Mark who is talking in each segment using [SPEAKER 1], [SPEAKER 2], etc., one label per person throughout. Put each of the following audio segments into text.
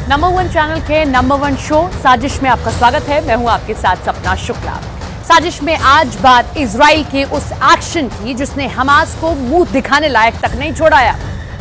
[SPEAKER 1] Number 1 channel के number 1 show साजिश में आपका स्वागत है। मैं हूं आपके साथ सपना शुक्ला। साजिश में आज बात इजराइल के उस एक्शन की जिसने हमास को मुंह दिखाने लायक तक नहीं छोड़ाया।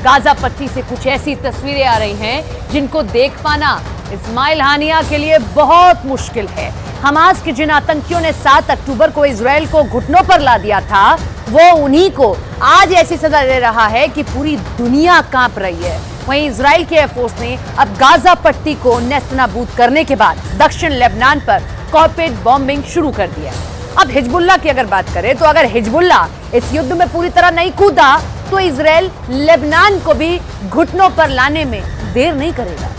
[SPEAKER 1] गाजा पट्टी से कुछ ऐसी तस्वीरें आ रही हैं जिनको देख पाना इस्माइल हानिया के लिए बहुत मुश्किल है। हमास के जिन आतंकियों ने 7 अक्टूबर को इजराइल को घुटनों पर ला दिया था, वो उन्हीं को आज ऐसी सजा दे रहा है कि पूरी दुनिया कांप रही है। वहीं इजराइल के एयरफोर्स ने अब गाजा पट्टी को नेस्तनाबूद करने के बाद दक्षिण लेबनान पर कॉर्पोरेट बॉम्बिंग शुरू कर दिया। अब हिजबुल्लाह की अगर बात करें तो अगर हिजबुल्लाह इस युद्ध में पूरी तरह नहीं कूदा तो इजराइल लेबनान को भी घुटनों पर लाने में देर नहीं करेगा।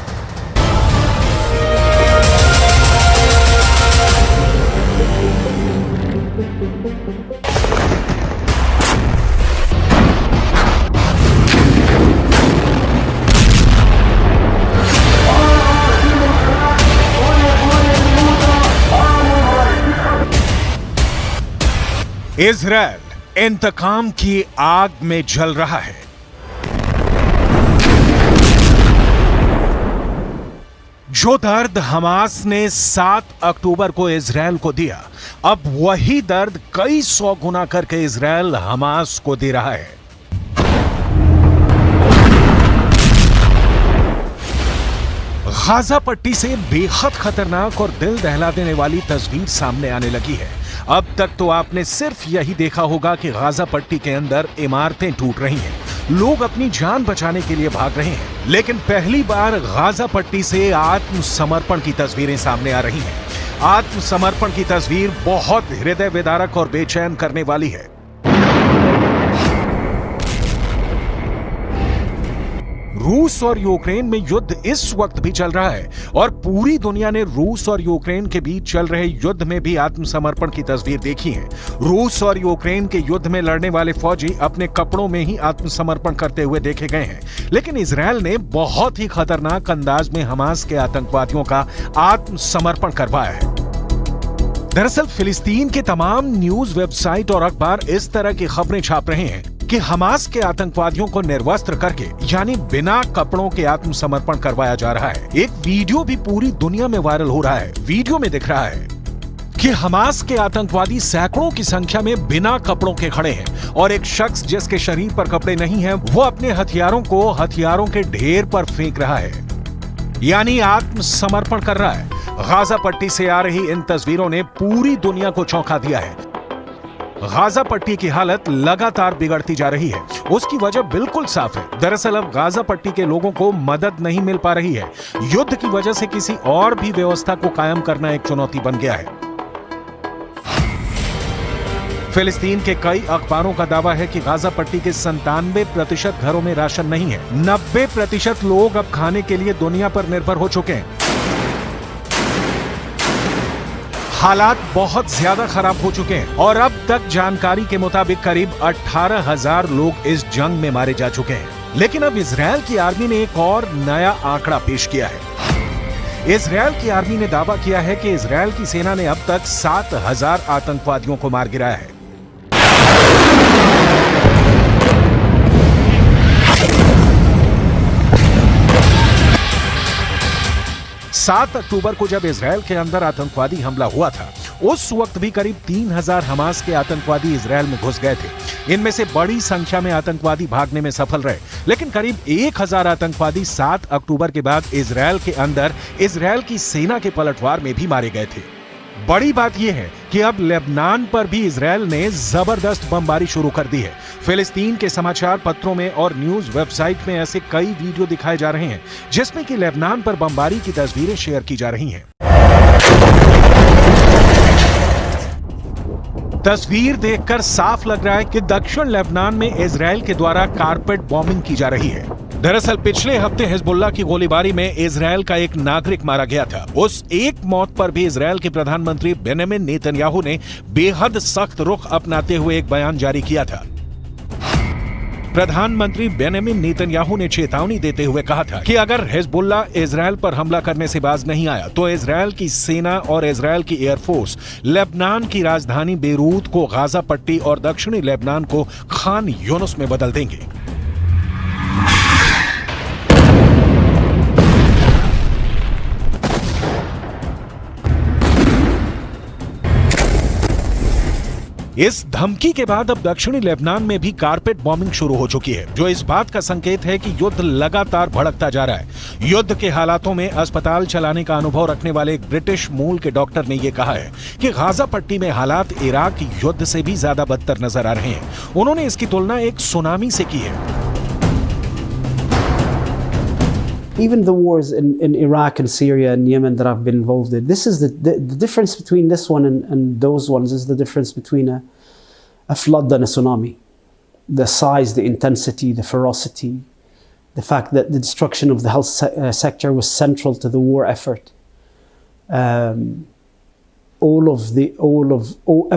[SPEAKER 2] इजराइल इंतकाम की आग में जल रहा है। जो दर्द हमास ने 7 अक्टूबर को इजराइल को दिया, अब वही दर्द कई 100 गुना करके इजराइल हमास को दे रहा है। गाजा पट्टी से बेहद खतरनाक और दिल दहला देने वाली तस्वीर सामने आने लगी है। अब तक तो आपने सिर्फ यही देखा होगा कि गाजा पट्टी के अंदर इमारतें टूट रही हैं, लोग अपनी जान बचाने के लिए भाग रहे हैं, लेकिन पहली बार गाजा पट्टी से आत्मसमर्पण की तस्वीरें सामने आ रही हैं। आत्मसमर्पण की तस्वीर बहुत हृदय विदारक और बेचैन करने वाली है। रूस और यूक्रेन में युद्ध इस वक्त भी चल रहा है और पूरी दुनिया ने रूस और यूक्रेन के बीच चल रहे युद्ध में भी आत्मसमर्पण की तस्वीर देखी है। रूस और यूक्रेन के युद्ध में लड़ने वाले फौजी अपने कपड़ों में ही आत्मसमर्पण करते हुए देखे गए हैं, लेकिन इजराइल ने बहुत ही खतरनाक अंदाज में हमास के आतंकवादियों का आत्मसमर्पण करवाया है। दरअसल फिलिस्तीन के तमाम न्यूज वेबसाइट और अखबार इस तरह की खबरें छाप रहे हैं कि हमास के आतंकवादियों को निर्वस्त्र करके यानी बिना कपड़ों के आत्मसमर्पण करवाया जा रहा है। एक वीडियो भी पूरी दुनिया में वायरल हो रहा है। वीडियो में दिख रहा है कि हमास के आतंकवादी सैकड़ों की संख्या में बिना कपड़ों के खड़े हैं और एक शख्स जिसके शरीर पर कपड़े नहीं हैं, वो अपने हथियारों को हथियारों के ढेर पर फेंक रहा है, यानी आत्मसमर्पण कर रहा है। गाजा पट्टी से आ रही इन तस्वीरों ने पूरी दुनिया को चौंका दिया है। गाजा पट्टी की हालत लगातार बिगड़ती जा रही है। उसकी वजह बिल्कुल साफ है। दरअसल अब गाजा पट्टी के लोगों को मदद नहीं मिल पा रही है। युद्ध की वजह से किसी और भी व्यवस्था को कायम करना एक चुनौती बन गया है। फिलिस्तीन के कई अखबारों का दावा है कि गाजा पट्टी के 97% घरों में राशन नहीं है। 90% लोग अब खाने के लिए दुनिया पर निर्भर हो चुके हैं। हालात बहुत ज्यादा खराब हो चुके हैं और अब तक जानकारी के मुताबिक करीब 18,000 लोग इस जंग में मारे जा चुके हैं। लेकिन अब इजराइल की आर्मी ने एक और नया आंकड़ा पेश किया है। इजराइल की आर्मी ने दावा किया है कि इजराइल की सेना ने अब तक 7,000 आतंकवादियों को मार गिराया है। 7 अक्टूबर को जब इजराइल के अंदर आतंकवादी हमला हुआ था, उस वक्त भी करीब 3,000 हमास के आतंकवादी इजराइल में घुस गए थे। इनमें से बड़ी संख्या में आतंकवादी भागने में सफल रहे, लेकिन करीब 1,000 आतंकवादी 7 अक्टूबर के बाद इजराइल के अंदर इजराइल की सेना के पलटवार में भी मारे गए थे। बड़ी बात यह है कि अब लेबनान पर भी इजराइल ने जबरदस्त बमबारी शुरू कर दी है। फिलिस्तीन के समाचार पत्रों में और न्यूज वेबसाइट में ऐसे कई वीडियो दिखाए जा रहे हैं जिसमें कि लेबनान पर बमबारी की तस्वीरें शेयर की जा रही हैं। तस्वीर देखकर साफ लग रहा है कि दक्षिण लेबनान में इजराइल के द्वारा कारपेट बॉम्बिंग की जा रही है। दरअसल पिछले हफ्ते हिजबुल्लाह की गोलीबारी में इजराइल का एक नागरिक मारा गया था। उस एक मौत पर भी इजराइल के प्रधानमंत्री बेंजामिन नेतन्याहू ने बेहद सख्त रुख अपनाते हुए एक बयान जारी किया था। प्रधानमंत्री बेंजामिन नेतन्याहू ने चेतावनी देते हुए कहा था कि अगर हिजबुल्लाह इजराइल पर हमला करने से बाज नहीं आया तो इजराइल की सेना और इजराइल की एयरफोर्स लेबनान की राजधानी बेरूत को गाजा पट्टी और दक्षिणी लेबनान को खान यूनुस में बदल देंगे। इस धमकी के बाद अब दक्षिणी लेबनान में भी कारपेट बॉम्बिंग शुरू हो चुकी है, जो इस बात का संकेत है कि युद्ध लगातार भड़कता जा रहा है। युद्ध के हालातों में अस्पताल चलाने का अनुभव रखने वाले एक ब्रिटिश मूल के डॉक्टर ने यह कहा है कि गाजा पट्टी में हालात इराक युद्ध से भी ज्यादा बदतर नजर आ रहे हैं। उन्होंने इसकी तुलना एक सुनामी से की है।
[SPEAKER 3] Even the wars in Iraq and Syria and Yemen that I've been involved in, this is the difference between this one and those ones is the difference between a flood and a tsunami. The size, the intensity, the ferocity, the fact that the destruction of the health sector was central to the war effort.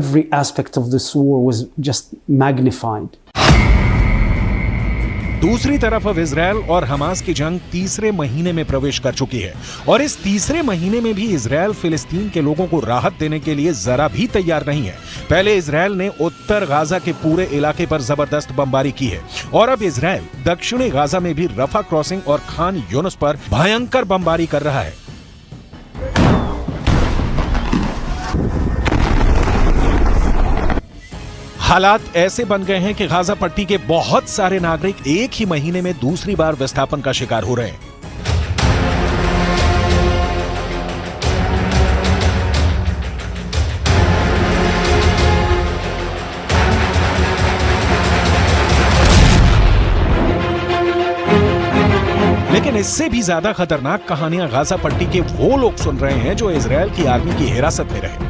[SPEAKER 3] Every aspect of this war was just magnified.
[SPEAKER 2] दूसरी तरफ अब Israel और Hamas की जंग तीसरे महीने में प्रवेश कर चुकी है और इस तीसरे महीने में भी इजरायल फिलिस्तीन के लोगों को राहत देने के लिए जरा भी तैयार नहीं है। पहले इजरायल ने उत्तर गाजा के पूरे इलाके पर जबरदस्त बमबारी की है और अब इजरायल दक्षिणी गाजा में भी रफा क्रॉसिंग और खान यूनुस पर भयंकर बमबारी कर रहा है। हालात ऐसे बन गए हैं कि गाजा पट्टी के बहुत सारे नागरिक एक ही महीने में दूसरी बार विस्थापन का शिकार हो रहे हैं। लेकिन इससे भी ज्यादा खतरनाक कहानियां गाजा पट्टी के वो लोग सुन रहे हैं जो इजरायल की आर्मी की हिरासत में रहे।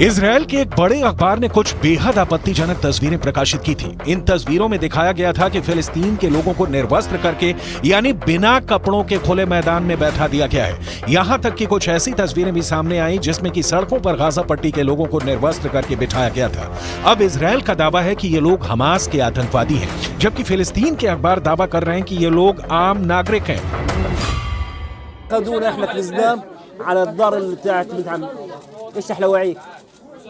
[SPEAKER 2] इजरायल के एक बड़े अखबार ने कुछ बेहद आपत्तिजनक तस्वीरें प्रकाशित की थी। इन तस्वीरों में दिखाया गया था कि फिलिस्तीन के लोगों को निर्वस्त्र करके यानी बिना कपड़ों के खुले मैदान में बैठा दिया गया है। यहां तक कि कुछ ऐसी तस्वीरें भी सामने आई जिसमें कि सड़कों पर गाजा पट्टी के लोगों को निर्वस्त्र करके बिठाया गया था। अब इजरायल का दावा है कि ये लोग हमास के आतंकवादी हैं, जबकि फिलिस्तीन के अखबार दावा कर रहे हैं कि ये लोग आम नागरिक हैं।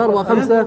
[SPEAKER 4] 4-5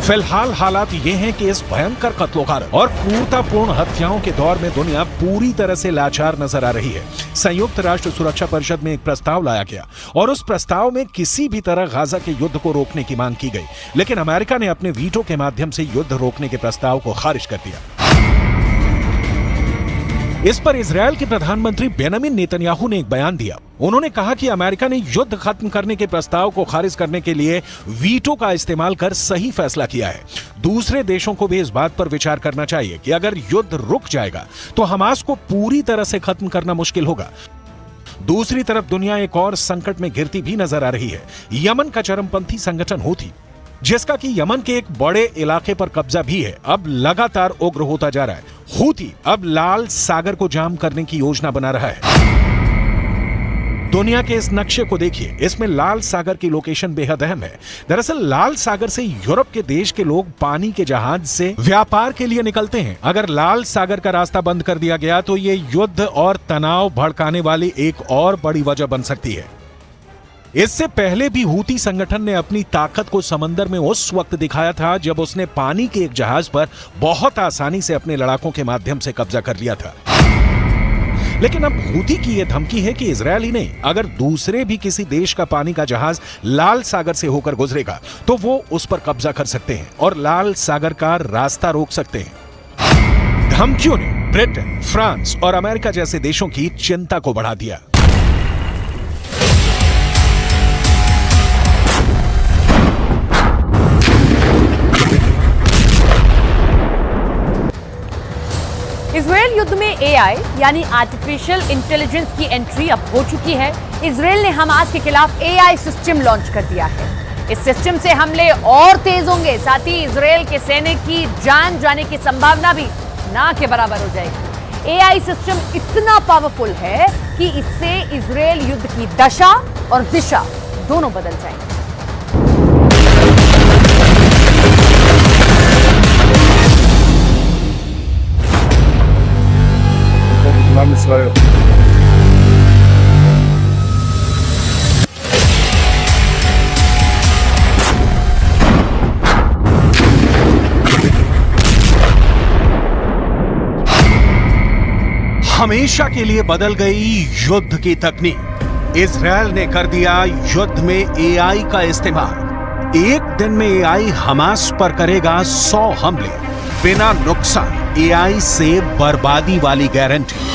[SPEAKER 2] फिलहाल हालात ये हैं कि इस भयंकर कत्लोगारत और क्रूरतापूर्ण हत्याओं के दौर में दुनिया पूरी तरह से लाचार नजर आ रही है। संयुक्त राष्ट्र सुरक्षा परिषद में एक प्रस्ताव लाया गया और उस प्रस्ताव में किसी भी तरह गाजा के युद्ध को रोकने की मांग की गई, लेकिन अमेरिका ने अपने वीटो के माध्यम से युद्ध रोकने के प्रस्ताव को खारिज कर दिया। इस पर इजरायल के प्रधानमंत्री बेंजामिन नेतन्याहू ने एक बयान दिया। उन्होंने कहा कि अमेरिका ने युद्ध खत्म करने के प्रस्ताव को खारिज करने के लिए वीटो का इस्तेमाल कर सही फैसला किया है। दूसरे देशों को भी इस बात पर विचार करना चाहिए कि अगर युद्ध रुक जाएगा तो हमास को पूरी तरह से खत्म करना मुश्किल होगा। दूसरी तरफ दुनिया एक और संकट में घिरती भी नजर आ रही है। यमन का चरमपंथी संगठन हूथी, जिसका कि यमन के एक बड़े इलाके पर कब्जा भी है, अब लगातार उग्र होता जा रहा है। हूथी अब लाल सागर को जाम करने की योजना बना रहा है। दुनिया के इस नक्शे को देखिए, इसमें लाल सागर की लोकेशन बेहद अहम है। दरअसल लाल सागर से यूरोप के देश के लोग पानी के जहाज से व्यापार के लिए निकलते हैं। अगर लाल सागर का रास्ता बंद कर दिया गया तो ये युद्ध और तनाव भड़काने वाली एक और बड़ी वजह बन सकती है। इससे पहले भी हूती संगठन ने अपनी ताकत को समंदर में उस वक्त दिखाया था जब उसने पानी के एक जहाज पर बहुत आसानी से अपने लड़ाकों के माध्यम से कब्जा कर लिया था। लेकिन अब हूती की यह धमकी है कि इजरायल ही नहीं, अगर दूसरे भी किसी देश का पानी का जहाज लाल सागर से होकर गुजरेगा तो वो उस पर कब्जा कर सकते हैं और लाल सागर का रास्ता रोक सकते हैं। धमकियों ने ब्रिटेन, फ्रांस और अमेरिका जैसे देशों की चिंता को बढ़ा दिया।
[SPEAKER 1] इजरायल युद्ध में एआई यानी आर्टिफिशियल इंटेलिजेंस की एंट्री अब हो चुकी है। इजरायल ने हमास के खिलाफ एआई सिस्टम लॉन्च कर दिया है। इस सिस्टम से हमले और तेज होंगे, साथ ही इजरायल के सैनिक की जान जाने की संभावना भी ना के बराबर हो जाएगी। एआई सिस्टम इतना पावरफुल है कि इससे इजरायल युद्ध की दशा और दिशा दोनों बदल जाएंगे।
[SPEAKER 2] हमेशा के लिए बदल गई युद्ध की तकनीक। इजरायल ने कर दिया युद्ध में एआई का इस्तेमाल। एक दिन में एआई हमास पर करेगा 100 हमले, बिना नुकसान, एआई से बर्बादी वाली गारंटी।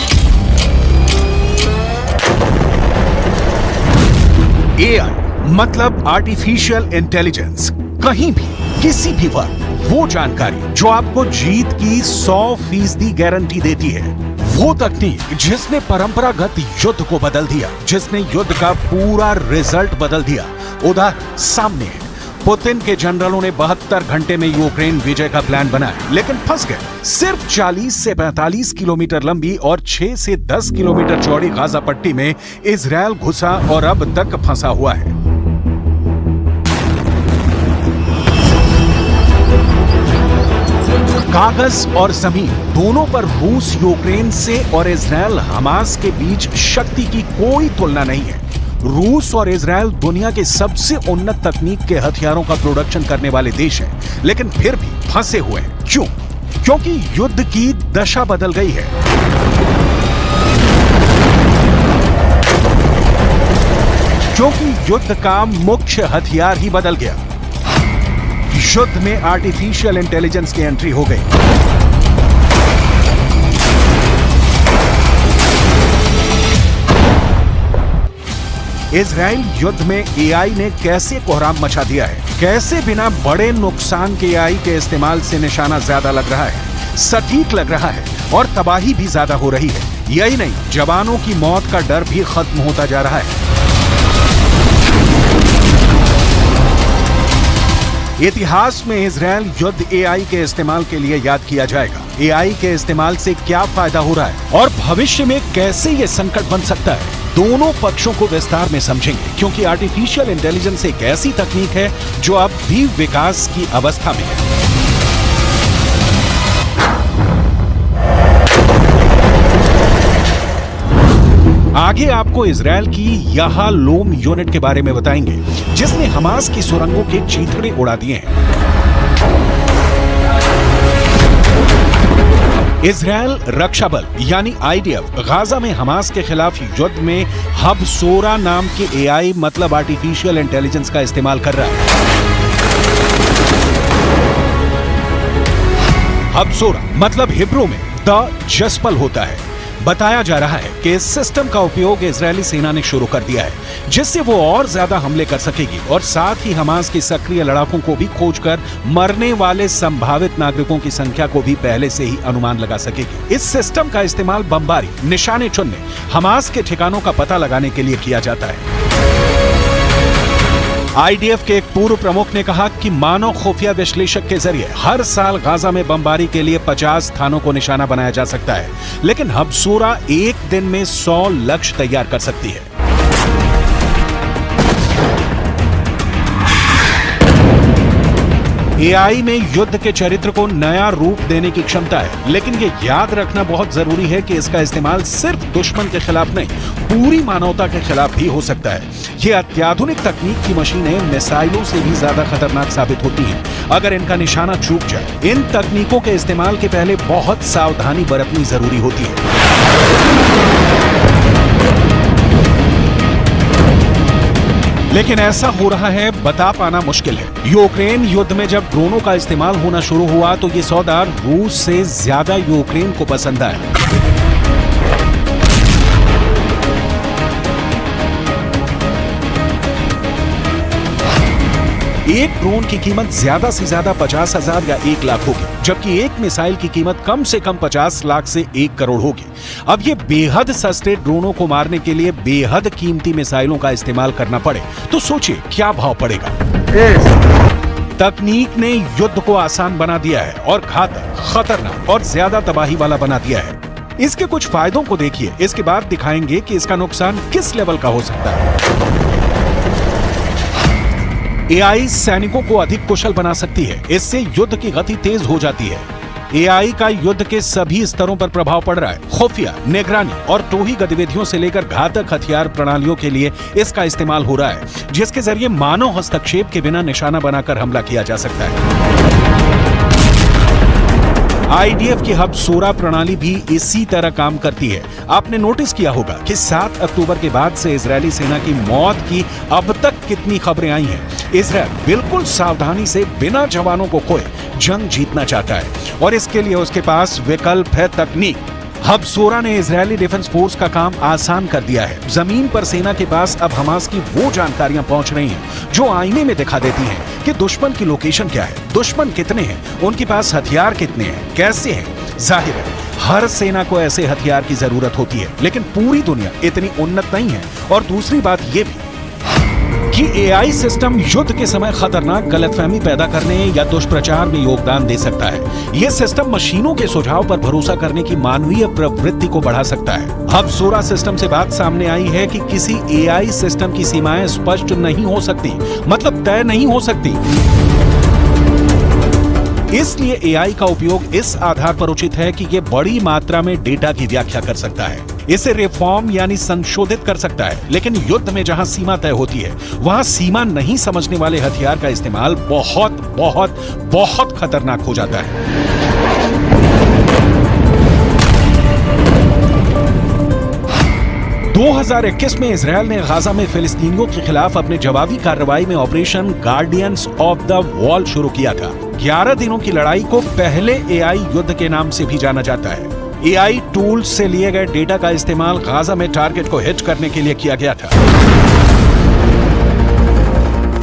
[SPEAKER 2] एआई मतलब आर्टिफिशियल इंटेलिजेंस। कहीं भी किसी भी वक्त वो जानकारी जो आपको जीत की 100% गारंटी देती है, वो तकनीक जिसने परंपरागत युद्ध को बदल दिया, जिसने युद्ध का पूरा रिजल्ट बदल दिया। उदाहरण सामने है, पुतिन के जनरलों ने 72 घंटे में यूक्रेन विजय का प्लान बनाया, लेकिन फंस गए। सिर्फ 40 से 45 किलोमीटर लंबी और 6 से 10 किलोमीटर चौड़ी गाजा पट्टी में इजरायल घुसा और अब तक फंसा हुआ है। कागज और जमीन दोनों पर रूस यूक्रेन से और इजरायल हमास के बीच शक्ति की कोई तुलना नहीं है। रूस और इजरायल दुनिया के सबसे उन्नत तकनीक के हथियारों का प्रोडक्शन करने वाले देश हैं, लेकिन फिर भी फंसे हुए हैं। क्यों? क्योंकि युद्ध की दशा बदल गई है। क्योंकि युद्ध का मुख्य हथियार ही बदल गया। युद्ध में आर्टिफिशियल इंटेलिजेंस की एंट्री हो गई। इजरायल युद्ध में एआई ने कैसे कोहराम मचा दिया है, कैसे बिना बड़े नुकसान के एआई के इस्तेमाल से निशाना ज्यादा लग रहा है, सटीक लग रहा है और तबाही भी ज्यादा हो रही है। यही नहीं, जवानों की मौत का डर भी खत्म होता जा रहा है। इतिहास में इजरायल युद्ध एआई के इस्तेमाल के लिए याद किया जाएगा। एआई के इस्तेमाल से क्या फायदा हो रहा है और भविष्य में कैसे ये संकट बन सकता है, दोनों पक्षों को विस्तार में समझेंगे, क्योंकि आर्टिफिशियल इंटेलिजेंस एक ऐसी तकनीक है जो अब भी विकास की अवस्था में है। आगे आपको इजरायल की याहालोम यूनिट के बारे में बताएंगे, जिसने हमास की सुरंगों के चीथड़े उड़ा दिए हैं। इजरायल रक्षा बल यानी आईडीएफ गाजा में हमास के खिलाफ युद्ध में हबसोरा नाम के एआई मतलब आर्टिफिशियल इंटेलिजेंस का इस्तेमाल कर रहा है। हबसोरा मतलब हिब्रू में द जस्पल होता है। बताया जा रहा है कि इस सिस्टम का उपयोग इजरायली सेना ने शुरू कर दिया है, जिससे वो और ज्यादा हमले कर सकेगी और साथ ही हमास के सक्रिय लड़ाकों को भी खोजकर मरने वाले संभावित नागरिकों की संख्या को भी पहले से ही अनुमान लगा सकेगी। इस सिस्टम का इस्तेमाल बमबारी, निशाने चुनने, हमास के ठिकानों का पता लगाने के लिए किया जाता है। आईडीएफ के एक पूर्व प्रमुख ने कहा कि मानव खुफिया विश्लेषक के जरिए हर साल गाजा में बमबारी के लिए 50 स्थानों को निशाना बनाया जा सकता है, लेकिन हबसोरा एक दिन में 100 लक्ष्य तैयार कर सकती है। एआई में युद्ध के चरित्र को नया रूप देने की क्षमता है, लेकिन ये याद रखना बहुत जरूरी है कि इसका इस्तेमाल सिर्फ दुश्मन के खिलाफ नहीं, पूरी मानवता के खिलाफ भी हो सकता है। ये अत्याधुनिक तकनीक की मशीनें मिसाइलों से भी ज्यादा खतरनाक साबित होती हैं अगर इनका निशाना चूक जाए। इन तकनीकों के इस्तेमाल के पहले बहुत सावधानी बरतनी जरूरी होती है। लेकिन ऐसा हो रहा है बता पाना मुश्किल है। यूक्रेन युद्ध में जब ड्रोनों का इस्तेमाल होना शुरू हुआ तो ये सौदा रूस से ज्यादा यूक्रेन को पसंद आया। एक ड्रोन की कीमत ज्यादा से ज्यादा 50,000 या 1 लाख होगी, जबकि एक मिसाइल की कीमत कम से कम 50 लाख से 1 करोड़ होगी। अब ये बेहद सस्ते ड्रोनों को मारने के लिए बेहद कीमती मिसाइलों का इस्तेमाल करना पड़े तो सोचिए क्या भाव पड़ेगा। तकनीक ने युद्ध को आसान बना दिया है और घातक, खतरनाक और ज्यादा तबाही वाला बना दिया है। इसके कुछ फायदों को देखिए, इसके बाद दिखाएंगे कि इसका नुकसान किस लेवल का हो सकता है। एआई सैनिकों को अधिक कुशल बना सकती है, इससे युद्ध की गति तेज हो जाती है। एआई का युद्ध के सभी स्तरों पर प्रभाव पड़ रहा है। खुफिया, निगरानी और टोही गतिविधियों से लेकर घातक हथियार प्रणालियों के लिए इसका इस्तेमाल हो रहा है, जिसके जरिए मानव हस्तक्षेप के बिना निशाना बनाकर हमला किया जा सकता है। आईडीएफ की हब सोरा प्रणाली भी इसी तरह काम करती है। आपने नोटिस किया होगा कि 7 अक्टूबर के बाद से इजरायली सेना की मौत की अब तक कितनी खबरें आई हैं। इजरायल बिल्कुल सावधानी से बिना जवानों को खोए जंग जीतना चाहता है और इसके लिए उसके पास विकल्प है तकनीक। हब सोरा ने इजरायली डिफेंस फोर्स का काम आसान कर दिया है। जमीन पर सेना के पास अब हमास की वो जानकारियां पहुंच रही हैं जो आईने में दिखा देती हैं कि दुश्मन की लोकेशन क्या है, दुश्मन कितने हैं, उनके पास हथियार कितने हैं, कैसे हैं। जाहिर है हर सेना को ऐसे हथियार की जरूरत होती है, लेकिन पूरी दुनिया इतनी उन्नत नहीं है। और दूसरी बात ये भी कि एआई सिस्टम युद्ध के समय खतरनाक गलतफहमी पैदा करने या दुष्प्रचार में योगदान दे सकता है। यह सिस्टम मशीनों के सुझाव पर भरोसा करने की मानवीय प्रवृत्ति को बढ़ा सकता है। अब सोरा सिस्टम से बात सामने आई है कि किसी एआई सिस्टम की सीमाएं स्पष्ट नहीं हो सकती, मतलब तय नहीं हो सकती। इसलिए एआई का उपयोग इस आधार पर उचित है कि यह बड़ी मात्रा में डेटा की व्याख्या कर सकता है, इसे रिफॉर्म यानी संशोधित कर सकता है। लेकिन युद्ध में जहां सीमा तय होती है, वहां सीमा नहीं समझने वाले हथियार का इस्तेमाल बहुत बहुत बहुत खतरनाक हो जाता है। 2021 में इजरायल ने गाजा में फिलिस्तीनियों के खिलाफ अपने जवाबी कार्रवाई में operation guardians of the wall शुरू किया था। 11 दिनों की लड़ाई को पहले एआई युद्ध के नाम से भी जाना जाता है। एआई टूल्स से लिए गए डेटा का इस्तेमाल गाजा में टारगेट को हिट करने के लिए किया गया था।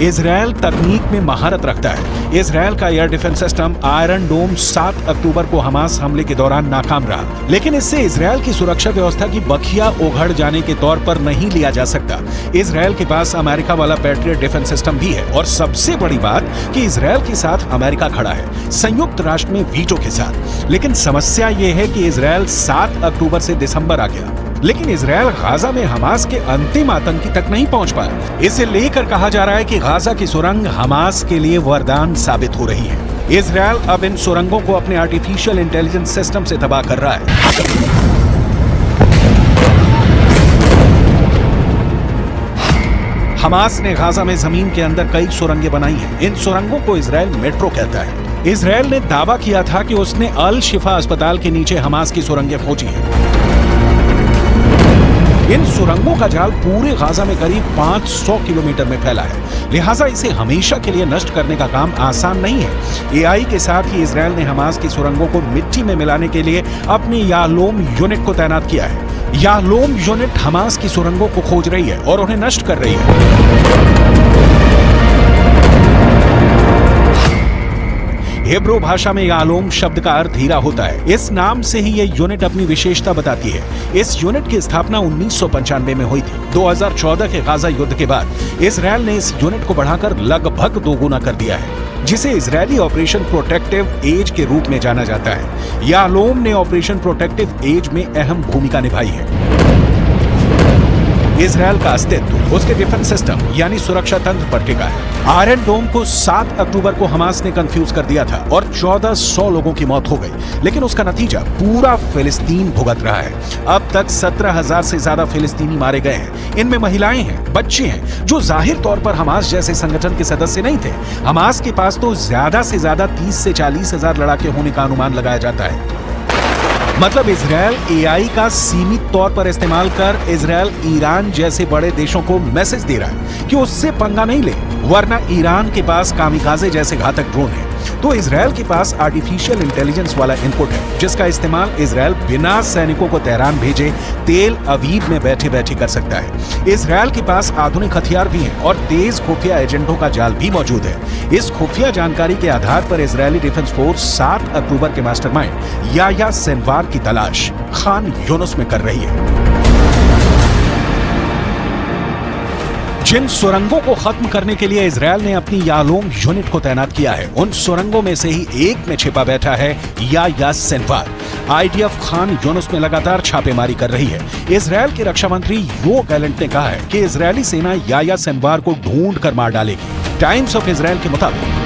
[SPEAKER 2] इजरायल तकनीक में महारत रखता है। इजरायल का एयर डिफेंस सिस्टम आयरन डोम 7 अक्टूबर को हमास हमले के दौरान नाकाम रहा, लेकिन इससे इजरायल की सुरक्षा व्यवस्था की बखिया उघड़ जाने के तौर पर नहीं लिया जा सकता। इजरायल के पास अमेरिका वाला पैट्रियट डिफेंस सिस्टम भी है और सबसे बड़ी बात कि इजरायल के साथ अमेरिका खड़ा है, संयुक्त राष्ट्र में वीटो के साथ। लेकिन समस्या यह है कि इजरायल 7 अक्टूबर से दिसंबर आ गया, लेकिन इजरायल गाजा में हमास के अंतिम आतंकी तक नहीं पहुंच पाया। इसे लेकर कहा जा रहा है कि गाजा की सुरंग हमास के लिए वरदान साबित हो रही है। इजरायल अब इन सुरंगों को अपने आर्टिफिशियल इंटेलिजेंस सिस्टम से तबाह कर रहा है। हमास ने गाजा में जमीन के अंदर कई सुरंगें बनाई हैं। इन सुरंगों को इजरायल मेट्रो कहता है। इजरायल ने दावा किया था कि उसने अल शिफा अस्पताल के नीचे हमास की सुरंगें खोजी हैं। इन सुरंगों का जाल पूरे गाजा में करीब 500 किलोमीटर में फैला है, लिहाजा इसे हमेशा के लिए नष्ट करने का काम आसान नहीं है। एआई के साथ ही इजरायल ने हमास की सुरंगों को मिट्टी में मिलाने के लिए अपनी याहलोम यूनिट को तैनात किया है। याहलोम यूनिट हमास की सुरंगों को खोज रही है और उन्हें नष्ट कर रही है। हिब्रू भाषा में याहलोम शब्द का अर्थ हीरा होता है। इस नाम से ही यह यूनिट अपनी विशेषता बताती है। इस यूनिट की स्थापना 1995 में हुई थी। 2014 के गाजा युद्ध के बाद इजरायल ने इस यूनिट को बढ़ाकर लगभग दोगुना कर दिया है, जिसे इजरायली ऑपरेशन प्रोटेक्टिव एज के रूप में जाना जाता है। याहलोम ने ऑपरेशन प्रोटेक्टिव एज में अहम भूमिका निभाई है। इजरायल का अस्तित्व उसके डिफेंस सिस्टम यानी सुरक्षा तंत्र पर टिका है। आयरन डोम को 7 अक्टूबर को हमास ने कंफ्यूज कर दिया था और 1400 लोगों की मौत हो गई, लेकिन उसका नतीजा पूरा फिलिस्तीन भुगत रहा है। अब तक 17,000 से ज्यादा फिलिस्तीनी मारे गए हैं। इनमें महिलाएं हैं, बच्चे हैं, जो जाहिर तौर पर हमास जैसे संगठन के सदस्य नहीं थे। हमास के पास तो ज्यादा से ज्यादा 30 से 40 हजार लड़ाके होने का अनुमान लगाया जाता है। मतलब इजरायल एआई का सीमित तौर पर इस्तेमाल कर इजरायल ईरान जैसे बड़े देशों को मैसेज दे रहा है कि उससे पंगा नहीं ले, वरना ईरान के पास कामिकाजे जैसे घातक ड्रोन है। तो इजरायल के पास आर्टिफिशियल इंटेलिजेंस वाला इनपुट है, जिसका इस्तेमाल इजरायल बिना सैनिकों को तेहरान भेजे तेल अवीव में बैठे बैठे कर सकता है। इजरायल के पास आधुनिक हथियार भी हैं और तेज खुफिया एजेंटों का जाल भी मौजूद है। इस खुफिया जानकारी के आधार पर इजरायली डिफेंस फोर्स 7 अक्टूबर के मास्टरमाइंड याह्या सिनवार की तलाश खान यूनुस में कर रही है। जिन सुरंगों को खत्म करने के लिए इजरायल ने अपनी यालोंग यूनिट को तैनात किया है, उन सुरंगों में से ही एक में छिपा बैठा है Yahya Sinwar. IDF Khan Yunus में लगातार छापेमारी कर रही है। इजरायल के रक्षा मंत्री योव गैलेंट ने कहा है कि इजरायली सेना याह्या सिनवार को ढूंढ कर मार डालेगी। टाइम्स ऑफ इजरायल के मुताबिक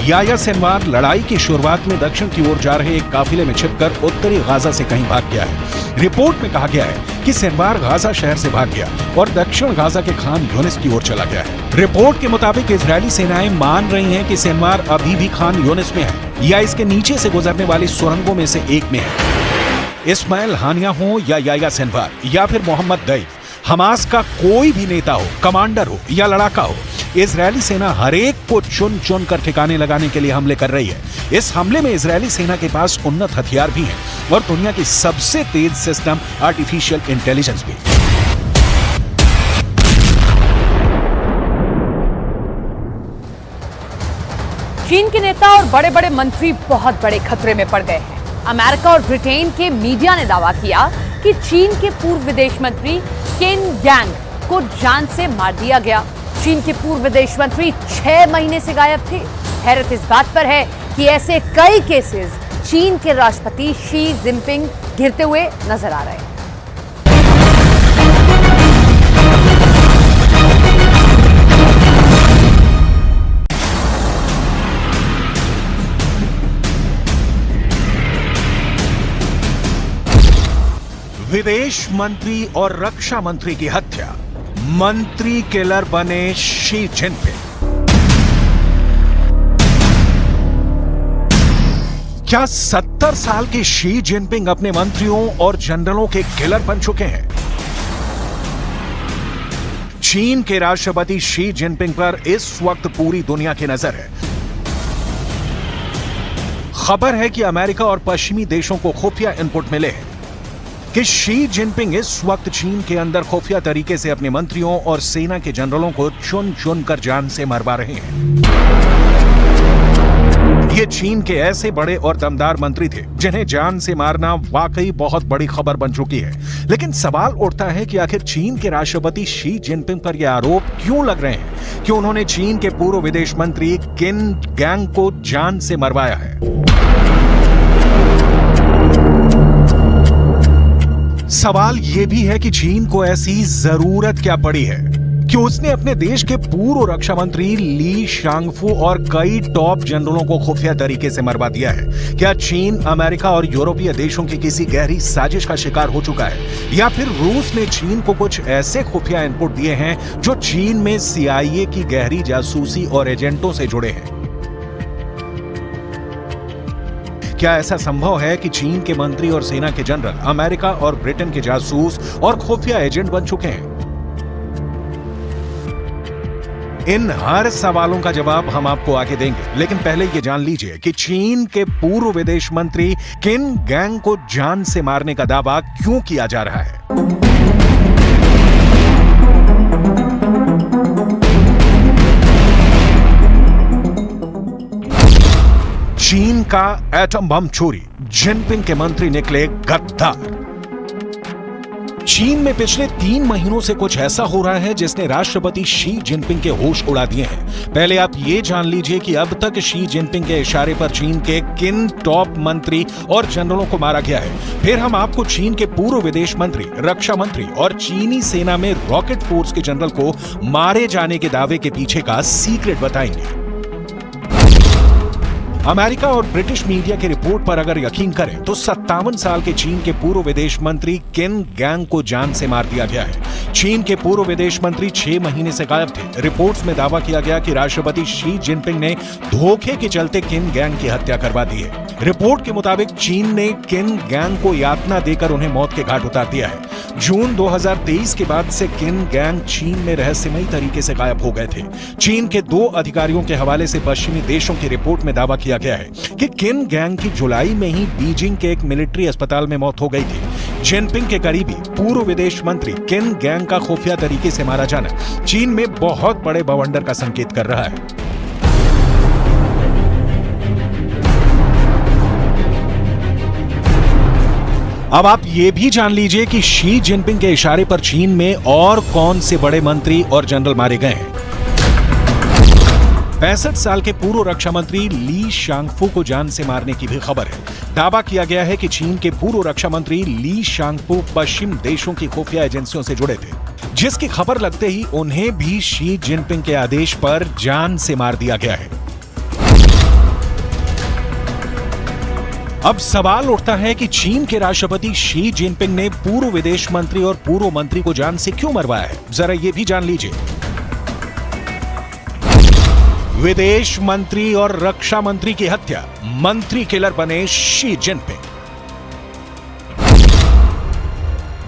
[SPEAKER 2] याह्या सिनवार लड़ाई की शुरुआत में दक्षिण की ओर जा रहे एक काफिले में छिपकर उत्तरी गाजा से कहीं भाग गया है। रिपोर्ट में कहा गया है कि सिनवार गाजा शहर से भाग गया और दक्षिण गाजा के खान यूनिस की ओर चला गया है। रिपोर्ट के मुताबिक इजरायली सेनाएं मान रही हैं कि सिनवार अभी भी खान यूनिस में है या इसके नीचे से गुजरने वाली सुरंगों में से एक में है। इस्माइल हानिया हो या याह्या सिनवार या फिर मोहम्मद दैफ, हमास का कोई भी नेता हो, कमांडर हो या लड़ाका हो, इजरायली सेना हर एक को चुन चुन कर ठिकाने लगाने के लिए हमले कर रही है। इस हमले में इजरायली सेना के पास उन्नत हथियार भी हैं और दुनिया की सबसे तेज सिस्टम आर्टिफिशियल इंटेलिजेंस भी।
[SPEAKER 1] चीन के नेता और बड़े बड़े मंत्री बहुत बड़े खतरे में पड़ गए हैं। अमेरिका और ब्रिटेन के मीडिया ने दावा किया कि चीन के पूर्व विदेश मंत्री किन गैंग को जान से मार दिया गया। चीन के पूर्व विदेश मंत्री 6 महीने से गायब थे। हैरत इस बात पर है कि ऐसे कई केसेस चीन के राष्ट्रपति शी जिनपिंग घिरते हुए नजर आ रहे हैं।
[SPEAKER 2] विदेश मंत्री और रक्षा मंत्री की हत्या, मंत्री किलर बने शी जिनपिंग। क्या 70 साल के शी जिनपिंग अपने मंत्रियों और जनरलों के किलर बन चुके हैं? चीन के राष्ट्रपति शी जिनपिंग पर इस वक्त पूरी दुनिया की नजर है। खबर है कि अमेरिका और पश्चिमी देशों को खुफिया इनपुट मिले हैं कि शी जिनपिंग इस वक्त चीन के अंदर खुफिया तरीके से अपने मंत्रियों और सेना के जनरलों को चुन चुन कर जान से मरवा रहे हैं। ये चीन के ऐसे बड़े और दमदार मंत्री थे जिन्हें जान से मारना वाकई बहुत बड़ी खबर बन चुकी है। लेकिन सवाल उठता है कि आखिर चीन के राष्ट्रपति शी जिनपिंग पर यह आरोप क्यों लग रहे हैं कि उन्होंने चीन के पूर्व विदेश मंत्री किन गैंग को जान से मरवाया है। सवाल यह भी है कि चीन को ऐसी जरूरत क्या पड़ी है कि उसने अपने देश के पूर्व रक्षा मंत्री ली शांगफू और कई टॉप जनरलों को खुफिया तरीके से मरवा दिया है। क्या चीन अमेरिका और यूरोपीय देशों की किसी गहरी साजिश का शिकार हो चुका है या फिर रूस ने चीन को कुछ ऐसे खुफिया इनपुट दिए हैं जो चीन में CIA की गहरी जासूसी और एजेंटों से जुड़े हैं? क्या ऐसा संभव है कि चीन के मंत्री और सेना के जनरल अमेरिका और ब्रिटेन के जासूस और खुफिया एजेंट बन चुके हैं? इन हर सवालों का जवाब हम आपको आगे देंगे, लेकिन पहले ये जान लीजिए कि चीन के पूर्व विदेश मंत्री किन गैंग को जान से मारने का दावा क्यों किया जा रहा है। चीन का एटम बम चोरी, जिनपिंग के मंत्री निकले गद्दार। चीन में पिछले 3 महीनों से कुछ ऐसा हो रहा है जिसने राष्ट्रपति शी जिनपिंग के होश उड़ा दिए हैं। पहले आप ये जान लीजिए कि अब तक शी जिनपिंग के इशारे पर चीन के किन टॉप मंत्री और जनरलों को मारा गया है। फिर हम आपको चीन के पूर्व विदेश मंत्री, रक्षा मंत्री और चीनी सेना में रॉकेट फोर्स के जनरल को मारे जाने के दावे के पीछे का सीक्रेट बताएंगे। अमेरिका और ब्रिटिश मीडिया की रिपोर्ट पर अगर यकीन करें तो 57 साल के चीन के पूर्व विदेश मंत्री किन गैंग को जान से मार दिया गया है। चीन के पूर्व विदेश मंत्री 6 महीने से गायब थे। रिपोर्ट्स में दावा किया गया कि राष्ट्रपति शी जिनपिंग ने धोखे के चलते किन गैंग की हत्या करवा दी है। रिपोर्ट के मुताबिक चीन ने किन गैंग को यातना देकर उन्हें मौत के घाट उतार दिया है। जून 2023 के बाद से किन गैंग चीन में रहस्यमयी तरीके से गायब हो गए थे। चीन के 2 अधिकारियों के हवाले से पश्चिमी देशों की रिपोर्ट में दावा किया गया है कि किन गैंग की जुलाई में ही बीजिंग के एक मिलिट्री अस्पताल में मौत हो गई थी। जिनपिंग के करीबी पूर्व विदेश मंत्री किन गैंग का खुफिया तरीके से मारा जाना चीन में बहुत बड़े बवंडर का संकेत कर रहा है। अब आप ये भी जान लीजिए कि शी जिनपिंग के इशारे पर चीन में और कौन से बड़े मंत्री और जनरल मारे गए हैं। 65 साल के पूर्व रक्षा मंत्री ली शांगफू को जान से मारने की भी खबर है। दावा किया गया है कि चीन के पूर्व रक्षा मंत्री ली शांगफू पश्चिम देशों की खुफिया एजेंसियों से जुड़े थे, जिसकी खबर लगते ही उन्हें भी शी जिनपिंग के आदेश पर जान से मार दिया गया है। अब सवाल उठता है कि चीन के राष्ट्रपति शी जिनपिंग ने पूर्व विदेश मंत्री और पूर्व मंत्री को जान से क्यों मरवाया है, जरा ये भी जान लीजिए। विदेश मंत्री और रक्षा मंत्री की हत्या, मंत्री किलर बने शी जिनपिंग।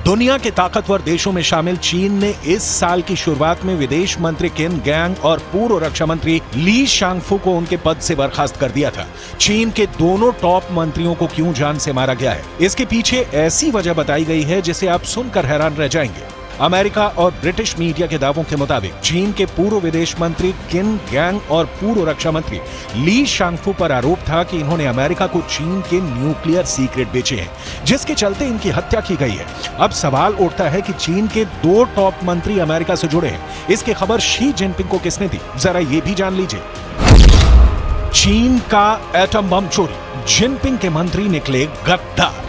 [SPEAKER 2] दुनिया के ताकतवर देशों में शामिल चीन ने इस साल की शुरुआत में विदेश मंत्री किन गैंग और पूर्व रक्षा मंत्री ली शांगफू को उनके पद से बर्खास्त कर दिया था। चीन के दोनों टॉप मंत्रियों को क्यों जान से मारा गया है, इसके पीछे ऐसी वजह बताई गई है जिसे आप सुनकर हैरान रह जाएंगे। अमेरिका और ब्रिटिश मीडिया के दावों के मुताबिक चीन के पूर्व विदेश मंत्री किन गैंग और पूर्व रक्षा मंत्री ली शांगफू पर आरोप था कि इन्होंने अमेरिका को चीन के न्यूक्लियर सीक्रेट बेचे हैं, जिसके चलते इनकी हत्या की गई है। अब सवाल उठता है कि चीन के 2 टॉप मंत्री अमेरिका से जुड़े हैं। इसकी खबर शी जिनपिंग को किसने दी, जरा ये भी जान लीजिए। चीन का एटम बम चोरी, जिनपिंग के मंत्री निकले गद्दार।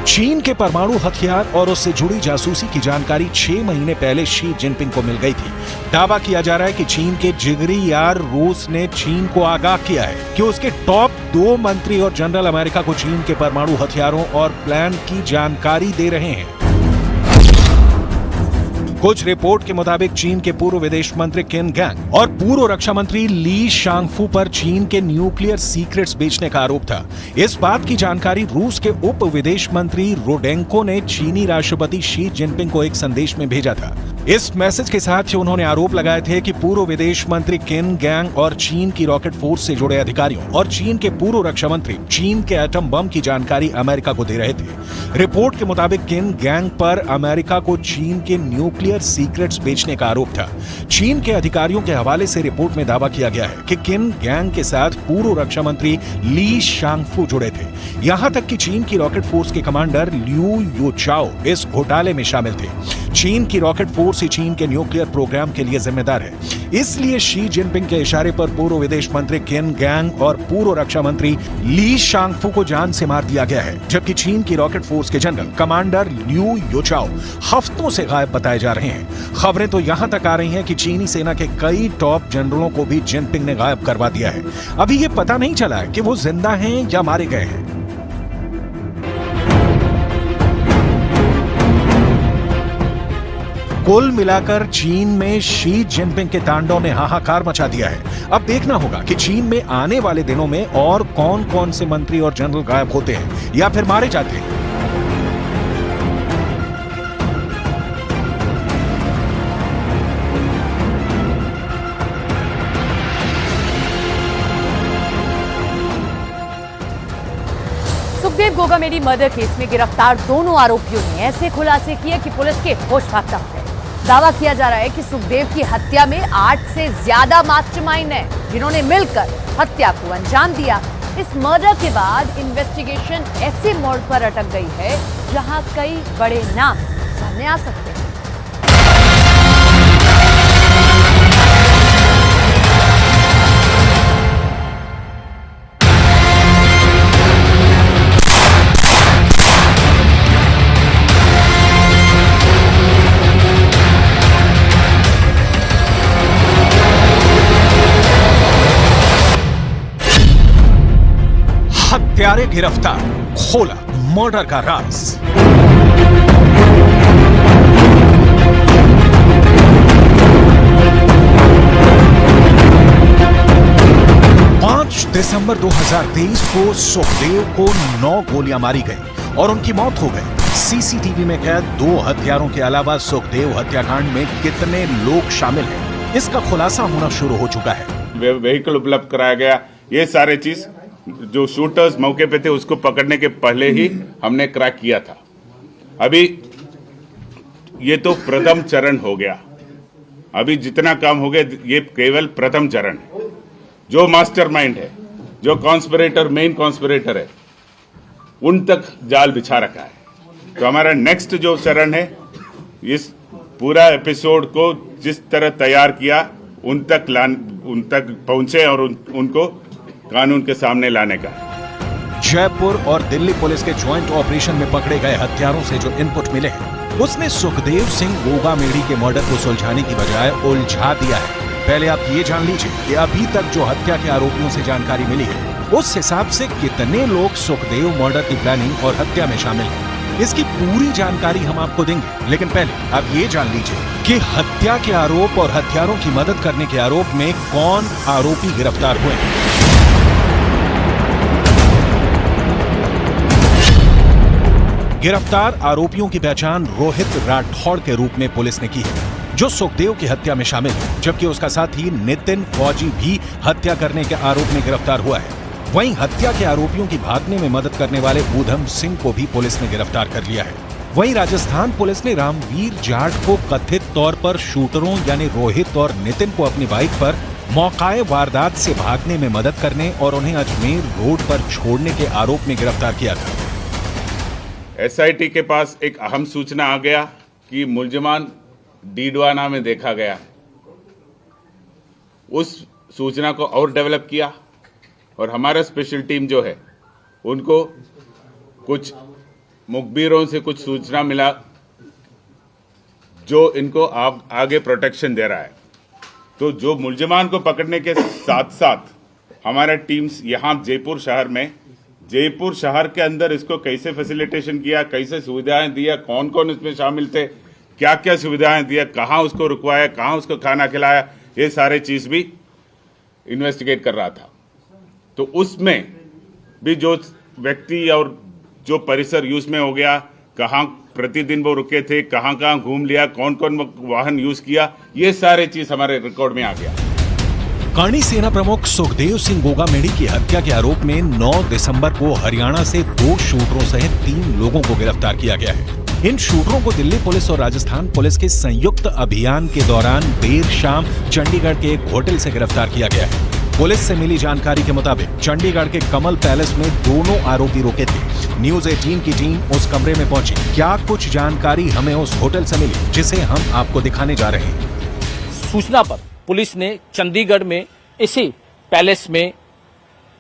[SPEAKER 2] चीन के परमाणु हथियार और उससे जुड़ी जासूसी की जानकारी 6 महीने पहले शी जिनपिंग को मिल गई थी। दावा किया जा रहा है कि चीन के जिगरी यार रूस ने चीन को आगाह किया है कि उसके टॉप 2 मंत्री और जनरल अमेरिका को चीन के परमाणु हथियारों और प्लान की जानकारी दे रहे हैं। कुछ रिपोर्ट के मुताबिक चीन के पूर्व विदेश मंत्री किन गैंग और पूर्व रक्षा मंत्री ली शांगफू पर चीन के न्यूक्लियर सीक्रेट्स बेचने का आरोप था। इस बात की जानकारी रूस के उप विदेश मंत्री रोडेंको ने चीनी राष्ट्रपति शी जिनपिंग को एक संदेश में भेजा था। इस मैसेज के साथ ही उन्होंने आरोप लगाए थे कि पूर्व विदेश मंत्री किन गैंग और चीन की रॉकेट फोर्स से जुड़े अधिकारियों और चीन के पूर्व रक्षा मंत्री चीन के एटम बम की जानकारी अमेरिका को दे रहे थे। रिपोर्ट के मुताबिक किन गैंग पर अमेरिका को चीन के न्यूक्लियर सीक्रेट्स बेचने का आरोप था। चीन के अधिकारियों के हवाले से रिपोर्ट में दावा किया गया है कि किन गैंग के साथ पूर्व रक्षा मंत्री ली शांगफू जुड़े थे। यहां तक कि चीन की रॉकेट फोर्स के कमांडर लियू युचाओ इस घोटाले में शामिल थे। चीन की रॉकेट फोर्स ही चीन के न्यूक्लियर प्रोग्राम के लिए जिम्मेदार है। इसलिए शी जिनपिंग के इशारे पर पूर्व विदेश मंत्री किन गैंग और पूर्व रक्षा मंत्री ली शांगफू को जान से मार दिया गया है, जबकि चीन की रॉकेट फोर्स के जनरल कमांडर लियू युचाओ हफ्तों से गायब बताए जा रहे हैं। खबरें तो यहां तक आ रही हैं कि चीनी सेना के कई टॉप जनरलों को भी जिनपिंग ने गायब करवा दिया है। अभी ये पता नहीं चला है कि वो जिंदा हैं या मारे गए हैं। कुल मिलाकर चीन में शी जिनपिंग के तांडव ने हाहाकार मचा दिया है। अब देखना होगा कि चीन में आने वाले दिनों में और कौन कौन से मंत्री और जनरल गायब होते हैं या फिर मारे जाते हैं।
[SPEAKER 1] सुखदेव गोगामेडी मर्डर केस में गिरफ्तार दोनों आरोपियों ने ऐसे खुलासे किए कि पुलिस के होश फाख्ता हो गए। दावा किया जा रहा है कि सुखदेव की हत्या में 8 से ज्यादा मास्टरमाइंड हैं, जिन्होंने मिलकर हत्या को अंजाम दिया। इस मर्डर के बाद इन्वेस्टिगेशन ऐसे मोड़ पर अटक गई है जहां कई बड़े नाम सामने आ सकते हैं।
[SPEAKER 2] हत्यारे गिरफ्तार, खोला मर्डर का राज। दिसंबर 2023 को सुखदेव को 9 गोलियां मारी गई और उनकी मौत हो गई। सीसीटीवी में कैद 2 हत्यारों के अलावा सुखदेव हत्याकांड में कितने लोग शामिल हैं, इसका खुलासा होना शुरू हो चुका है।
[SPEAKER 5] व्हीकल उपलब्ध कराया गया, ये सारे चीज जो शूटर्स मौके पे थे उसको पकड़ने के पहले ही हमने क्रैक किया था। अभी ये तो प्रथम चरण हो गया, अभी जितना काम हो गया ये केवल प्रथम चरण है। जो मास्टरमाइंड है, जो कॉन्स्पिरेटर, मेन कॉन्स्पिरेटर है, उन तक जाल बिछा रखा है। तो हमारा नेक्स्ट जो चरण है, इस पूरा एपिसोड को जिस तरह तैयार किया उन तक पहुंचे और उनको कानून के सामने लाने का।
[SPEAKER 2] जयपुर और दिल्ली पुलिस के ज्वाइंट ऑपरेशन में पकड़े गए हत्यारों से जो इनपुट मिले हैं, उसने सुखदेव सिंह गोगामेड़ी के मर्डर को सुलझाने की बजाय उलझा दिया है। पहले आप ये जान लीजिए कि अभी तक जो हत्या के आरोपियों से जानकारी मिली है, उस हिसाब से कितने लोग सुखदेव मर्डर की प्लानिंग और हत्या में शामिल हैं। इसकी पूरी जानकारी हम आपको देंगे, लेकिन पहले आप ये जान लीजिए कि हत्या के आरोप और हत्यारों की मदद करने के आरोप में कौन आरोपी गिरफ्तार हुए हैं। गिरफ्तार आरोपियों की पहचान रोहित राठौड़ के रूप में पुलिस ने की है, जो सुखदेव की हत्या में शामिल है, जबकि उसका साथी नितिन फौजी भी हत्या करने के आरोप में गिरफ्तार हुआ है। वहीं हत्या के आरोपियों की भागने में मदद करने वाले ऊधम सिंह को भी पुलिस ने गिरफ्तार कर लिया है। वहीं राजस्थान पुलिस ने रामवीर जाट को कथित तौर पर शूटरों यानी रोहित और नितिन को अपनी बाइक पर मौकाए वारदात से भागने में मदद करने और उन्हें अजमेर रोड पर छोड़ने के आरोप में गिरफ्तार किया था।
[SPEAKER 5] एसआईटी के पास एक अहम सूचना आ गया कि मुलजमान डीडवाना में देखा गया है। उस सूचना को और डेवलप किया और हमारा स्पेशल टीम जो है उनको कुछ मुखबिरों से कुछ सूचना मिला जो इनको आगे प्रोटेक्शन दे रहा है। तो जो मुलजमान को पकड़ने के साथ साथ हमारा टीम्स यहाँ जयपुर शहर के अंदर इसको कैसे फैसिलिटेशन किया, कैसे सुविधाएं दिया, कौन कौन इसमें शामिल थे, क्या क्या सुविधाएं दिया, कहाँ उसको रुकवाया, कहाँ उसको खाना खिलाया, ये सारे चीज भी इन्वेस्टिगेट कर रहा था। तो उसमें भी जो व्यक्ति और जो परिसर यूज में हो गया, कहाँ प्रतिदिन वो रुके थे, कहाँ कहाँ घूम लिया, कौन कौन वाहन यूज किया, ये सारे चीज हमारे रिकॉर्ड में आ गया।
[SPEAKER 2] करणी सेना प्रमुख सुखदेव सिंह गोगामेड़ी की हत्या के आरोप में 9 दिसंबर को हरियाणा से 2 शूटरों सहित 3 लोगों को गिरफ्तार किया गया है। इन शूटरों को दिल्ली पुलिस और राजस्थान पुलिस के संयुक्त अभियान के दौरान देर शाम चंडीगढ़ के एक होटल से गिरफ्तार किया गया है। पुलिस से मिली जानकारी के मुताबिक चंडीगढ़ के कमल पैलेस में दोनों आरोपी रुके थे। न्यूज 18 की टीम उस कमरे में पहुंची। क्या कुछ जानकारी हमें उस होटल से मिली, जिसे हम आपको दिखाने जा रहे हैं।
[SPEAKER 6] सूचना पर पुलिस ने चंडीगढ़ में इसी पैलेस में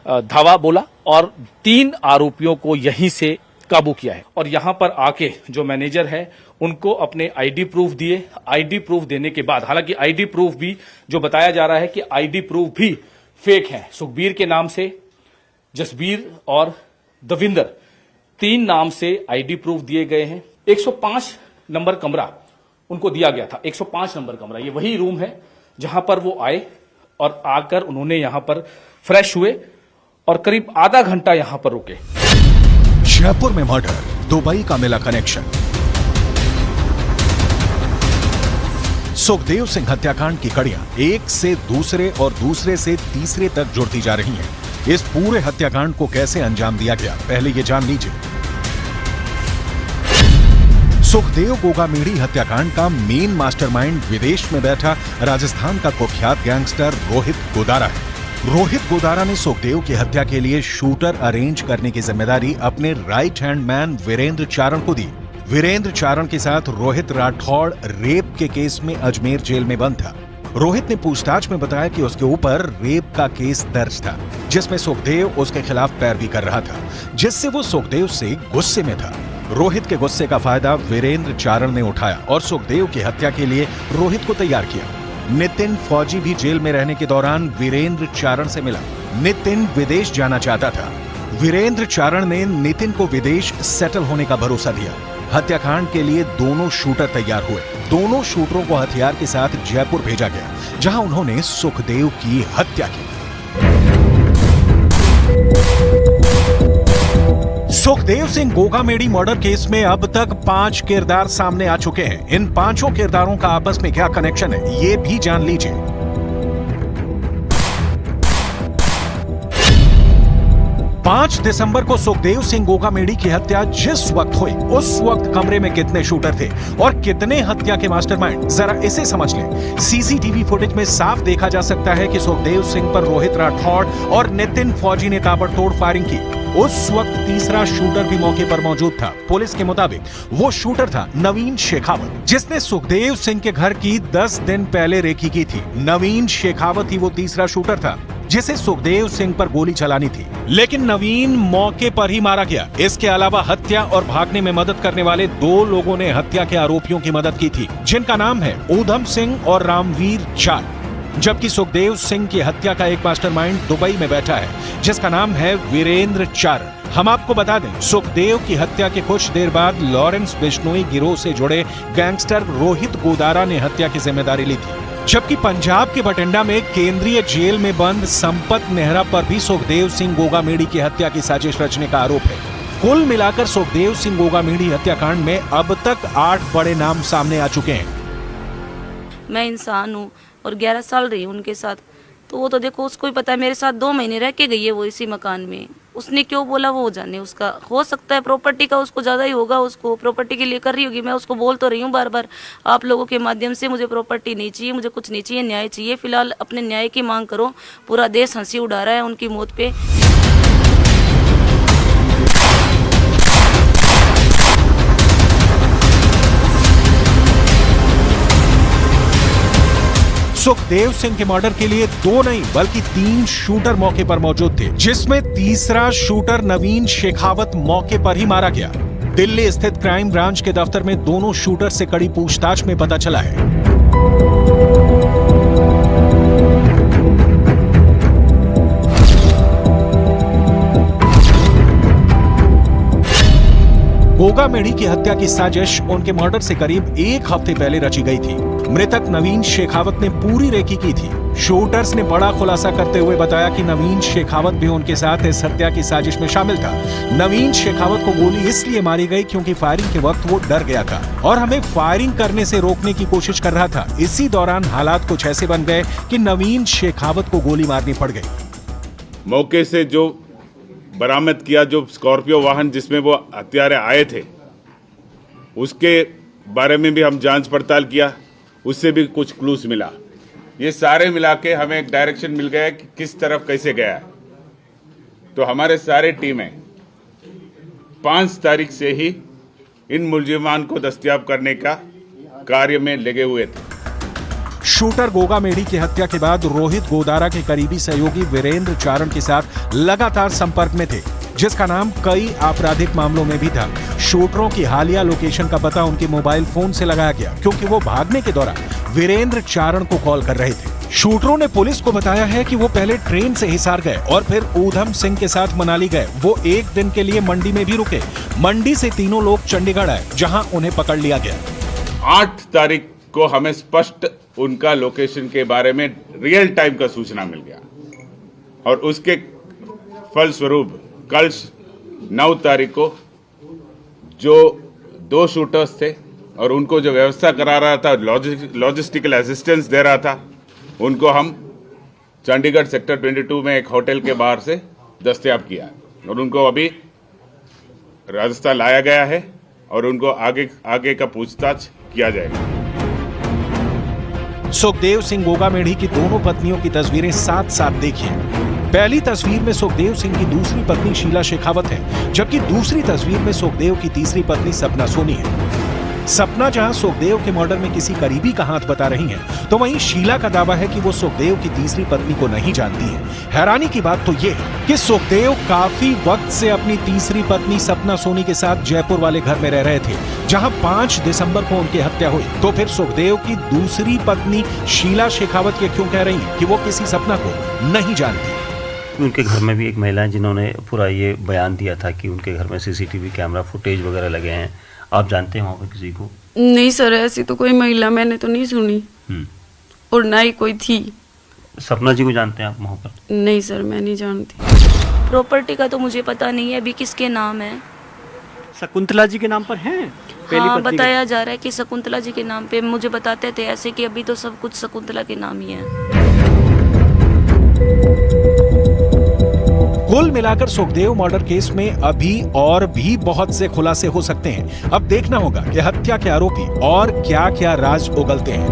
[SPEAKER 6] धावा बोला और 3 आरोपियों को यहीं से काबू किया है। और यहां पर आके जो मैनेजर है उनको अपने आईडी प्रूफ दिए। आईडी प्रूफ देने के बाद, हालांकि आईडी प्रूफ भी जो बताया जा रहा है कि आईडी प्रूफ भी फेक है। सुखबीर के नाम से, जसबीर और दविंदर 3 नाम से आईडी प्रूफ दिए गए हैं। 105 नंबर कमरा उनको दिया गया था। 105 नंबर कमरा, ये वही रूम है जहां पर वो आए और आकर उन्होंने यहां पर फ्रेश हुए और करीब आधा घंटा यहां पर रुके।
[SPEAKER 2] जयपुर में मर्डर, दुबई का मिला कनेक्शन। सुखदेव सिंह हत्याकांड की कड़ियां एक से दूसरे और दूसरे से तीसरे तक जुड़ती जा रही हैं। इस पूरे हत्याकांड को कैसे अंजाम दिया गया, पहले ये जान लीजिए। सुखदेव गोगामेड़ी हत्याकांड का मेन मास्टरमाइंड विदेश में बैठा राजस्थान का कुख्यात गैंगस्टर रोहित गोदारा है। रोहित गोदारा ने सुखदेव की हत्या के लिए शूटर अरेंज करने की जिम्मेदारी अपने राइट हैंड मैन वीरेंद्र चारण को दी। वीरेंद्र चारण के साथ रोहित राठौड़ रेप के केस में अजमेर जेल में बंद था। रोहित ने पूछताछ में बताया कि उसके ऊपर रेप का केस दर्ज था, जिसमें सुखदेव उसके खिलाफ पैरवी कर रहा था, जिससे वो सुखदेव से गुस्से में था। रोहित के गुस्से का फायदा वीरेंद्र चारण ने उठाया और सुखदेव की हत्या के लिए रोहित को तैयार किया। नितिन फौजी भी जेल में रहने के दौरान वीरेंद्र चारण से मिला। नितिन विदेश जाना चाहता था। वीरेंद्र चारण ने नितिन को विदेश सेटल होने का भरोसा दिया। हत्याकांड के लिए दोनों शूटर तैयार हुए। दोनों शूटरों को हथियार के साथ जयपुर भेजा गया, जहां उन्होंने सुखदेव की हत्या की। सुखदेव सिंह गोगामेडी मर्डर केस में अब तक 5 किरदार सामने आ चुके हैं। इन 5 किरदारों का आपस में क्या कनेक्शन है, ये भी जान लीजिए। 5 दिसंबर को सुखदेव सिंह गोगामेडी की हत्या जिस वक्त हुई, उस वक्त कमरे में कितने शूटर थे और कितने हत्या के मास्टरमाइंड, जरा इसे समझ लें। सीसीटीवी फुटेज में साफ देखा जा सकता है कि सुखदेव सिंह पर रोहित राठौड़ और नितिन फौजी ने ताबड़तोड़ फायरिंग की। उस वक्त तीसरा शूटर भी मौके पर मौजूद था। पुलिस के मुताबिक वो शूटर था नवीन शेखावत, जिसने सुखदेव सिंह के घर की 10 दिन पहले रेकी की थी। नवीन शेखावत ही वो तीसरा शूटर था जिसे सुखदेव सिंह पर गोली चलानी थी, लेकिन नवीन मौके पर ही मारा गया। इसके अलावा हत्या और भागने में मदद करने वाले 2 लोगों ने हत्या के आरोपियों की मदद की थी, जिनका नाम है ऊधम सिंह और रामवीर चाल। जबकि सुखदेव सिंह की हत्या का एक मास्टरमाइंड दुबई में बैठा है, जिसका नाम है वीरेंद्र चारण। हम आपको बता दें, सुखदेव की हत्या के कुछ देर बाद लॉरेंस बिश्नोई गिरोह से जुड़े गैंगस्टर रोहित गोदारा ने हत्या की जिम्मेदारी ली थी। जबकि पंजाब के बठिंडा में केंद्रीय जेल में बंद संपत नेहरा पर भी सुखदेव सिंह गोगामेडी की हत्या की साजिश रचने का आरोप है। कुल मिलाकर सुखदेव सिंह गोगामेडी हत्याकांड में अब तक 8 बड़े नाम सामने आ चुके हैं।
[SPEAKER 7] मैं इंसान हूँ और 11 साल रही हूँ उनके साथ, तो वो तो देखो उसको ही पता है। मेरे साथ 2 महीने रह के गई है वो इसी मकान में। उसने क्यों बोला वो जाने, उसका हो सकता है प्रॉपर्टी का उसको ज़्यादा ही होगा, उसको प्रॉपर्टी के लिए कर रही होगी। मैं उसको बोल तो रही हूँ बार बार, आप लोगों के माध्यम से मुझे प्रॉपर्टी नहीं चाहिए, मुझे कुछ नहीं चाहिए, न्याय चाहिए। फिलहाल अपने न्याय की मांग करो। पूरा देश हंसी उड़ा रहा है उनकी मौत पे।
[SPEAKER 2] सुखदेव सिंह के मर्डर के लिए 2 नहीं बल्कि 3 शूटर मौके पर मौजूद थे, जिसमें तीसरा शूटर नवीन शेखावत मौके पर ही मारा गया। दिल्ली स्थित क्राइम ब्रांच के दफ्तर में दोनों शूटर से कड़ी पूछताछ में पता चला है। गोगामेडी की हत्या की साजिश उनके मर्डर से करीब 1 हफ्ते पहले रची गई थी। मृतक नवीन शेखावत ने पूरी रेकी की थी। शूटर्स ने बड़ा खुलासा करते हुए बताया कि नवीन शेखावत भी उनके साथ इस हत्या की साजिश में शामिल था। नवीन शेखावत को गोली इसलिए मारी गई क्योंकि फायरिंग के वक्त वो डर गया था और हमें फायरिंग करने से रोकने की कोशिश कर रहा था। इसी दौरान हालात कुछ ऐसे बन गए कि नवीन शेखावत को गोली मारनी पड़ गई।
[SPEAKER 5] मौके से जो बरामद किया, जो स्कॉर्पियो वाहन जिसमें वो हत्यारे आए थे, उसके बारे में भी हम जांच पड़ताल किया, उससे भी कुछ क्लूज मिला। ये सारे मिला के हमें एक डायरेक्शन मिल गया कि किस तरफ कैसे गया है। तो हमारे सारे टीमें 5 तारीख से ही इन मुलजिमान को दस्तयाब करने का कार्य में लगे हुए थे।
[SPEAKER 2] शूटर गोगामेडी की हत्या के बाद रोहित गोदारा के करीबी सहयोगी वीरेंद्र चारण के साथ लगातार संपर्क में थे, जिसका नाम कई आपराधिक मामलों में भी था। शूटरों की हालिया लोकेशन का पता उनके मोबाइल फोन से लगाया गया, क्योंकि वो भागने के दौरान वीरेंद्र चारण को कॉल कर रहे थे। शूटरों ने पुलिस को बताया है कि वो पहले ट्रेन से हिसार गए और फिर ऊधम सिंह के साथ मनाली गए। वो 1 दिन के लिए मंडी में भी रुके। मंडी से तीनों लोग चंडीगढ़ आए, जहां उन्हें पकड़ लिया गया।
[SPEAKER 5] 8 तारीख को हमें स्पष्ट उनका लोकेशन के बारे में रियल टाइम का सूचना मिल गया और उसके फलस्वरूप कल 9 तारीख को जो 2 शूटर्स थे और उनको जो व्यवस्था करा रहा था, लॉजिस्टिकल असिस्टेंस दे रहा था, उनको हम चंडीगढ़ सेक्टर 22 में एक होटल के बाहर से दस्तयाब किया और उनको अभी राजस्थान लाया गया है और उनको आगे का पूछताछ किया जाएगा।
[SPEAKER 2] सुखदेव सिंह गोगामेढ़ी की दोनों पत्नियों की तस्वीरें साथ साथ देखिए। पहली तस्वीर में सुखदेव सिंह की दूसरी पत्नी शीला शेखावत है, जबकि दूसरी तस्वीर में सुखदेव की तीसरी पत्नी सपना सोनी है। सपना जहां सुखदेव के मर्डर में किसी करीबी का हाथ बता रही हैं, तो वहीं शीला का दावा है कि वो सुखदेव की तीसरी पत्नी को नहीं जानती है। हैरानी की बात तो ये है कि सुखदेव काफी वक्त से अपनी तीसरी पत्नी सपना सोनी के साथ जयपुर वाले घर में रह रहे थे, जहां 5 दिसंबर को उनकी हत्या हुई। तो फिर सुखदेव की दूसरी पत्नी शीला शेखावत ये क्यों कह रही है कि वो किसी सपना को नहीं जानती?
[SPEAKER 8] उनके घर में भी एक महिला है जिन्होंने पूरा ये बयान दिया था कि उनके घर में सीसीटीवी कैमरा फुटेज वगैरह लगे हैं। आप जानते हैं वहाँ पे किसी को?
[SPEAKER 9] नहीं सर, ऐसी तो कोई महिला मैंने तो नहीं सुनी और ना ही कोई थी।
[SPEAKER 8] सपना जी को जानते हैं आप वहाँ पर?
[SPEAKER 9] नहीं सर, मैं नहीं जानती।
[SPEAKER 7] प्रॉपर्टी का तो मुझे पता नहीं है अभी किसके नाम है।
[SPEAKER 8] शकुंतला जी के नाम पर है?
[SPEAKER 7] हाँ, बताया जा रहा है कि शकुंतला जी के नाम पे। मुझे बताते थे ऐसे कि अभी तो सब कुछ शकुंतला के नाम ही है।
[SPEAKER 2] कुल मिलाकर सुखदेव मर्डर केस में अभी और भी बहुत से खुलासे हो सकते हैं। अब देखना होगा कि हत्या के आरोपी और क्या क्या राज उगलते हैं।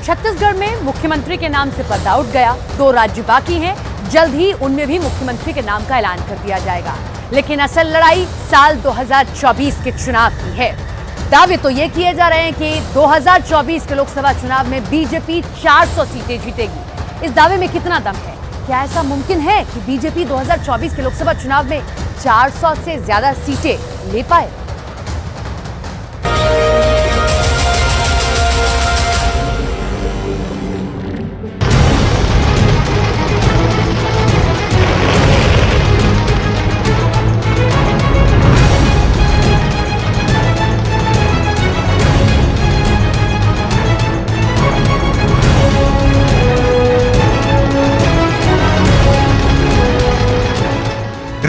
[SPEAKER 1] छत्तीसगढ़ में मुख्यमंत्री के नाम से पर्दा उठ गया। 2 राज्य बाकी हैं, जल्द ही उनमें भी मुख्यमंत्री के नाम का ऐलान कर दिया जाएगा। लेकिन असल लड़ाई साल 2024 के चुनाव की है। दावे तो ये किए जा रहे हैं कि 2024 के लोकसभा चुनाव में बीजेपी 400 सीटें जीतेगी। इस दावे में कितना दम है? क्या ऐसा मुमकिन है कि बीजेपी 2024 के लोकसभा चुनाव में 400 से ज्यादा सीटें ले पाए?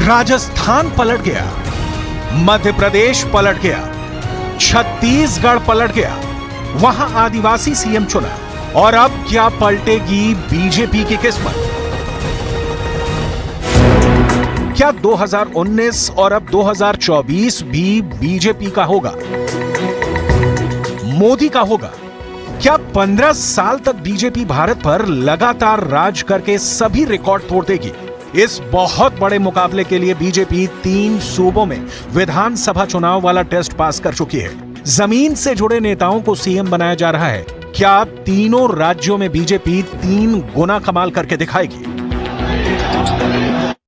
[SPEAKER 2] राजस्थान पलट गया, मध्य प्रदेश पलट गया, छत्तीसगढ़ पलट गया, वहां आदिवासी सीएम चुना। और अब क्या पलटेगी बीजेपी की किस्मत? क्या 2019 और अब 2024 भी बीजेपी का होगा, मोदी का होगा? क्या 15 साल तक बीजेपी भारत पर लगातार राज करके सभी रिकॉर्ड तोड़ देगी? इस बहुत बड़े मुकाबले के लिए बीजेपी 3 सूबों में विधानसभा चुनाव वाला टेस्ट पास कर चुकी है। जमीन से जुड़े नेताओं को सीएम बनाया जा रहा है। क्या तीनों राज्यों में बीजेपी 3 गुना कमाल करके दिखाएगी?